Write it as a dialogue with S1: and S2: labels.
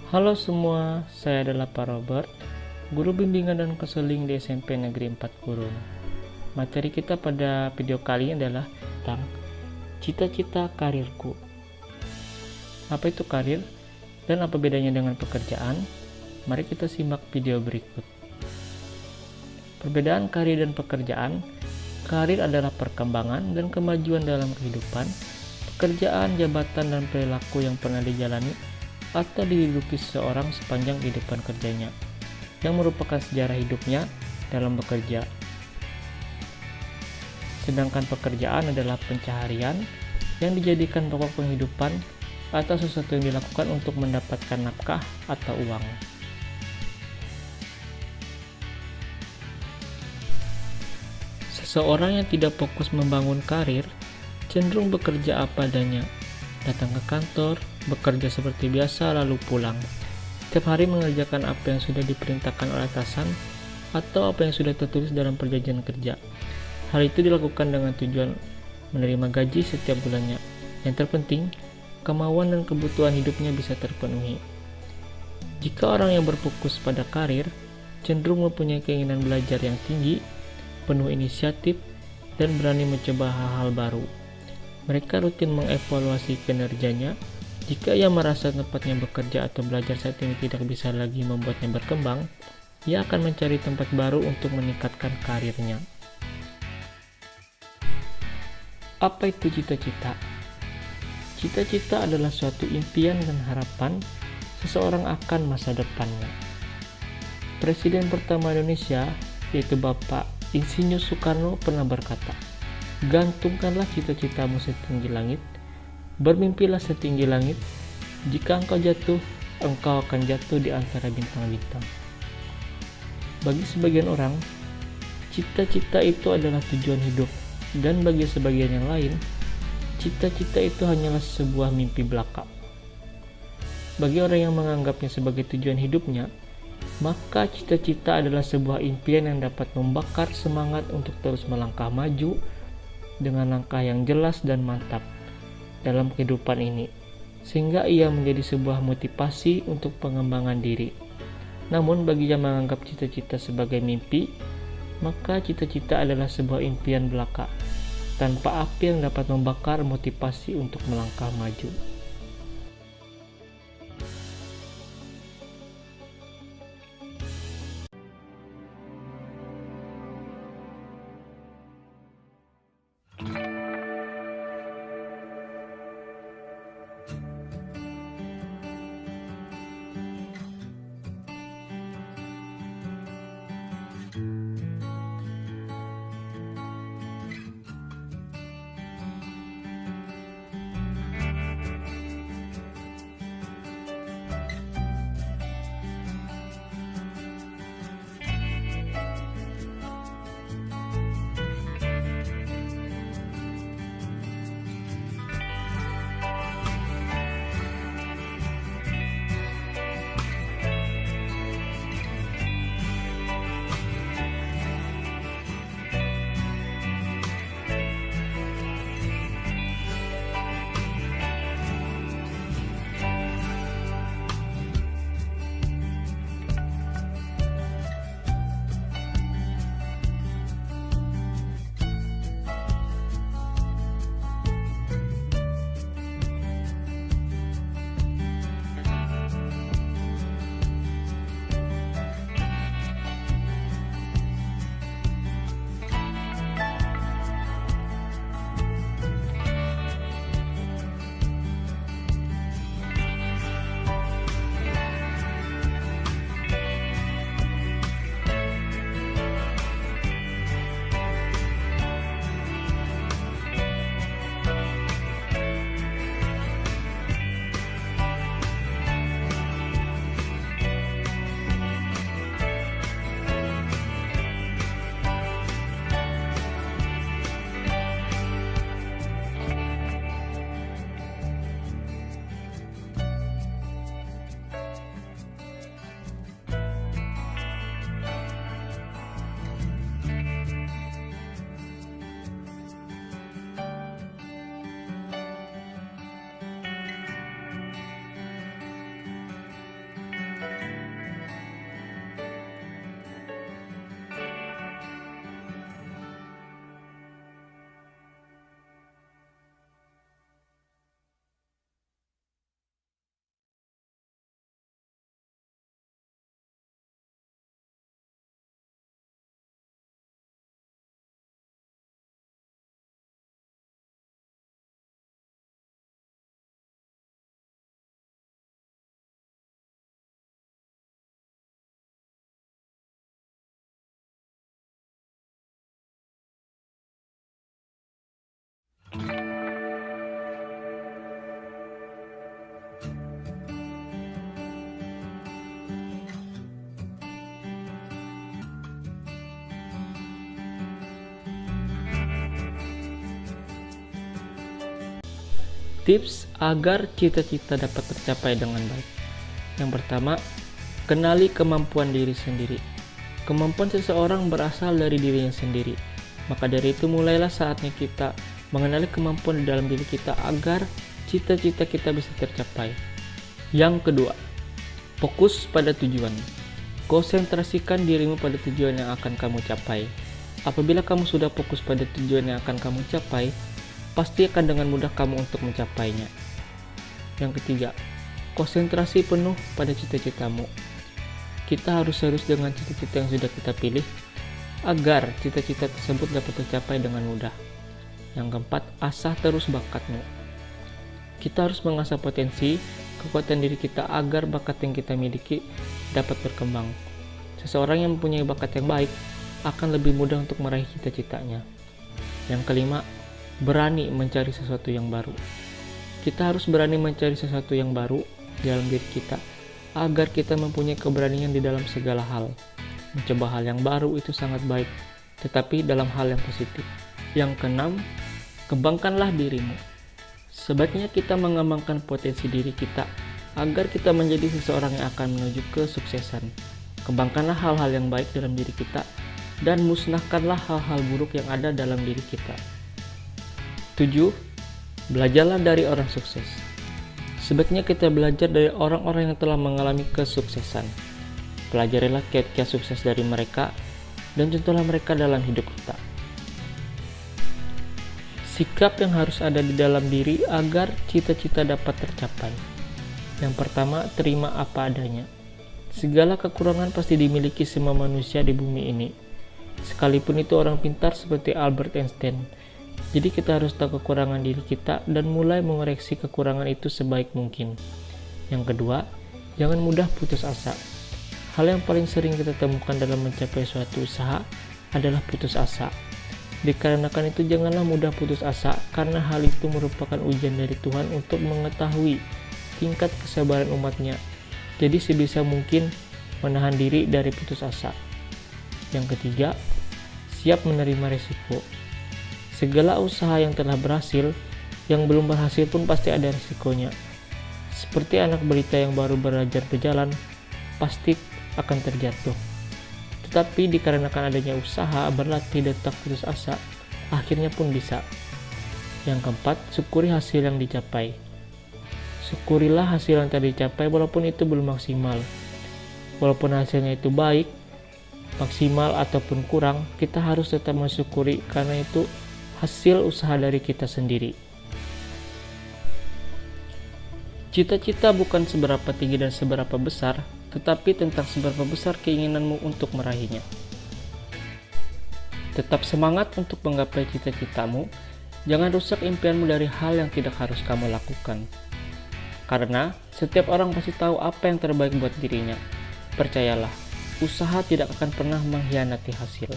S1: Halo semua, saya adalah Pak Robert, guru bimbingan dan konseling di SMP Negeri 4 Gurun. Materi kita pada video kali ini adalah tentang cita-cita karirku. Apa itu karir dan apa bedanya dengan pekerjaan? Mari kita simak video berikut. Perbedaan karir dan pekerjaan. Karir adalah perkembangan dan kemajuan dalam kehidupan, pekerjaan, jabatan, dan perilaku yang pernah dijalani atau dihidupi seseorang sepanjang kehidupan kerjanya, yang merupakan sejarah hidupnya dalam bekerja. Sedangkan pekerjaan adalah pencaharian yang dijadikan pokok penghidupan atau sesuatu yang dilakukan untuk mendapatkan nafkah atau uang. Seseorang yang tidak fokus membangun karir cenderung bekerja apa adanya, datang ke kantor, bekerja seperti biasa lalu pulang. Setiap hari mengerjakan apa yang sudah diperintahkan oleh atasan atau apa yang sudah tertulis dalam perjanjian kerja. Hal itu dilakukan dengan tujuan menerima gaji setiap bulannya. Yang terpenting, kemauan dan kebutuhan hidupnya bisa terpenuhi. Jika orang yang berfokus pada karir, cenderung mempunyai keinginan belajar yang tinggi, penuh inisiatif, dan berani mencoba hal-hal baru. Mereka rutin mengevaluasi kinerjanya. Jika ia merasa tempatnya bekerja atau belajar saat ini tidak bisa lagi membuatnya berkembang, ia akan mencari tempat baru untuk meningkatkan karirnya. Apa itu cita-cita? Cita-cita adalah suatu impian dan harapan seseorang akan masa depannya. Presiden pertama Indonesia, yaitu Bapak Insinyur Soekarno, pernah berkata, "Gantungkanlah cita-citamu setinggi langit, bermimpilah setinggi langit. Jika engkau jatuh, engkau akan jatuh di antara bintang-bintang." Bagi sebagian orang, cita-cita itu adalah tujuan hidup, dan bagi sebagian yang lain, cita-cita itu hanyalah sebuah mimpi belaka. Bagi orang yang menganggapnya sebagai tujuan hidupnya, maka cita-cita adalah sebuah impian yang dapat membakar semangat untuk terus melangkah maju dengan langkah yang jelas dan mantap dalam kehidupan ini, sehingga ia menjadi sebuah motivasi untuk pengembangan diri. Namun bagi yang menganggap cita-cita sebagai mimpi, maka cita-cita adalah sebuah impian belaka tanpa api yang dapat membakar motivasi untuk melangkah maju. Tips agar cita-cita dapat tercapai dengan baik. Yang pertama, kenali kemampuan diri sendiri. Kemampuan seseorang berasal dari dirinya sendiri. Maka dari itu mulailah saatnya kita mengenali kemampuan di dalam diri kita agar cita-cita kita bisa tercapai. Yang kedua, fokus pada tujuan. Konsentrasikan dirimu pada tujuan yang akan kamu capai. Apabila kamu sudah fokus pada tujuan yang akan kamu capai, pasti akan dengan mudah kamu untuk mencapainya. Yang ketiga, konsentrasi penuh pada cita-citamu. Kita harus serius dengan cita-cita yang sudah kita pilih agar cita-cita tersebut dapat tercapai dengan mudah. Yang keempat, asah terus bakatmu. Kita harus mengasah potensi, kekuatan diri kita agar bakat yang kita miliki dapat berkembang. Seseorang yang mempunyai bakat yang baik akan lebih mudah untuk meraih cita-citanya. Yang kelima, berani mencari sesuatu yang baru. Kita harus berani mencari sesuatu yang baru di dalam diri kita agar kita mempunyai keberanian di dalam segala hal. Mencoba hal yang baru itu sangat baik, tetapi dalam hal yang positif. Yang keenam, kembangkanlah dirimu. Sebaiknya kita mengembangkan potensi diri kita agar kita menjadi seseorang yang akan menuju kesuksesan. Kembangkanlah hal-hal yang baik dalam diri kita dan musnahkanlah hal-hal buruk yang ada dalam diri kita. 7. Belajarlah dari orang sukses. Sebaiknya kita belajar dari orang-orang yang telah mengalami kesuksesan. Pelajarilah kiat-kiat sukses dari mereka dan contohlah mereka dalam hidup kita. Sikap yang harus ada di dalam diri agar cita-cita dapat tercapai. Yang pertama, terima apa adanya. Segala kekurangan pasti dimiliki semua manusia di bumi ini. Sekalipun itu orang pintar seperti Albert Einstein. Jadi kita harus tahu kekurangan diri kita dan mulai mengoreksi kekurangan itu sebaik mungkin. Yang kedua, jangan mudah putus asa. Hal yang paling sering kita temukan dalam mencapai suatu usaha adalah putus asa. Dikarenakan itu janganlah mudah putus asa karena hal itu merupakan ujian dari Tuhan untuk mengetahui tingkat kesabaran umatnya. Jadi sebisa mungkin menahan diri dari putus asa. Yang ketiga, siap menerima risiko. Segala usaha yang telah berhasil, yang belum berhasil pun pasti ada risikonya. Seperti anak balita yang baru belajar berjalan, pasti akan terjatuh. Tetapi dikarenakan adanya usaha, berlatih dan tak putus asa, akhirnya pun bisa. Yang keempat, syukuri hasil yang dicapai. Syukurilah hasil yang telah dicapai walaupun itu belum maksimal. Walaupun hasilnya itu baik, maksimal ataupun kurang, kita harus tetap mensyukuri karena itu hasil usaha dari kita sendiri. Cita-cita bukan seberapa tinggi dan seberapa besar, tetapi tentang seberapa besar keinginanmu untuk meraihnya. Tetap semangat untuk menggapai cita-citamu, jangan rusak impianmu dari hal yang tidak harus kamu lakukan. Karena setiap orang pasti tahu apa yang terbaik buat dirinya. Percayalah, usaha tidak akan pernah mengkhianati hasil.